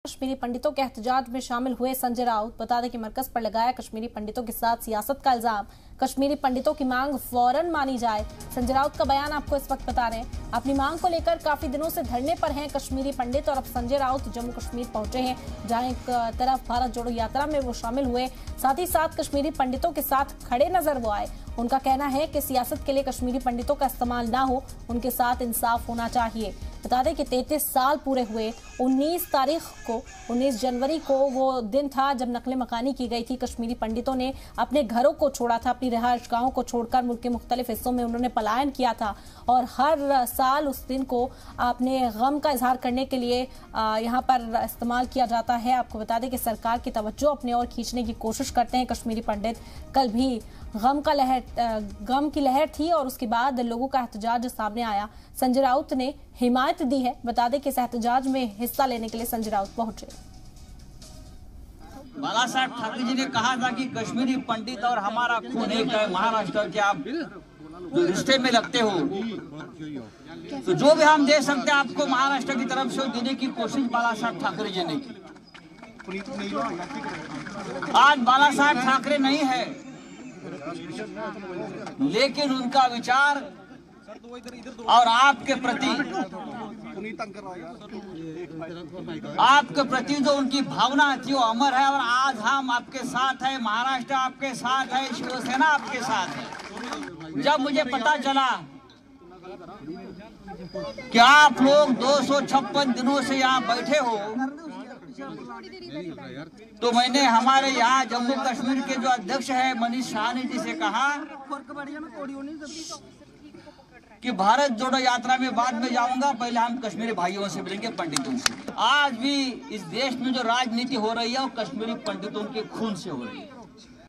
कश्मीरी पंडितों के एहतजाज में शामिल हुए संजय राउत। बता दें कि मरकज पर लगाया कश्मीरी पंडितों के साथ सियासत का इल्जाम। कश्मीरी पंडितों की मांग फौरन मानी जाए। संजय राउत का बयान आपको इस वक्त बता रहे हैं। अपनी मांग को लेकर काफी दिनों से धरने पर हैं कश्मीरी पंडित और अब संजय राउत जम्मू कश्मीर पहुंचे हैं, जहां एक तरफ भारत जोड़ो यात्रा में वो शामिल हुए, साथ ही साथ कश्मीरी पंडितों के साथ खड़े नजर वो आए। उनका कहना है कि सियासत के लिए कश्मीरी पंडितों का इस्तेमाल ना हो, उनके साथ इंसाफ होना चाहिए। बता दें कि 33 साल पूरे हुए। 19 जनवरी को वो दिन था जब नकले मकानी की गई थी। कश्मीरी पंडितों ने अपने घरों को छोड़ा था, अपनी रिहाइश गाहों को छोड़कर मुल्क के मुख्तलिफ हिस्सों में उन्होंने पलायन किया था और हर साल उस दिन को अपने गम का इजहार करने के लिए यहाँ पर इस्तेमाल किया जाता है। आपको बता दें कि सरकार की तवज्जो अपने ओर खींचने की कोशिश करते हैं कश्मीरी पंडित। कल भी गम की लहर थी और उसके बाद लोगों का एहतजाज सामने आया। संजय राउत ने हिमायत दी है। बता दें कि इस एहतजाज में हिस्सा लेने के लिए संजय राउत पहुंचे। बाला साहब ठाकरे जी ने कहा था कि कश्मीरी पंडित और हमारा खून एक है। महाराष्ट्र के आप जो रिश्ते में लगते हो, तो जो भी हम दे सकते हैं आपको महाराष्ट्र की तरफ से देने की कोशिश बाला साहब ठाकरे जी ने की। आज बाला साहब ठाकरे नहीं है, लेकिन उनका विचार और आपके प्रति जो उनकी भावना थी वो अमर है और आज हम आपके साथ है, महाराष्ट्र आपके साथ है, शिवसेना आपके साथ है। जब मुझे पता चला कि आप लोग 256 दिनों से यहाँ बैठे हो, तो मैंने हमारे यहाँ जम्मू कश्मीर के जो अध्यक्ष है मनीष साहनी जी से कहा कि भारत जोड़ो यात्रा में बाद में जाऊंगा, पहले हम कश्मीरी भाइयों से मिलेंगे, पंडितों से। आज भी इस देश में जो राजनीति हो रही है वो कश्मीरी पंडितों के खून से हो रही है।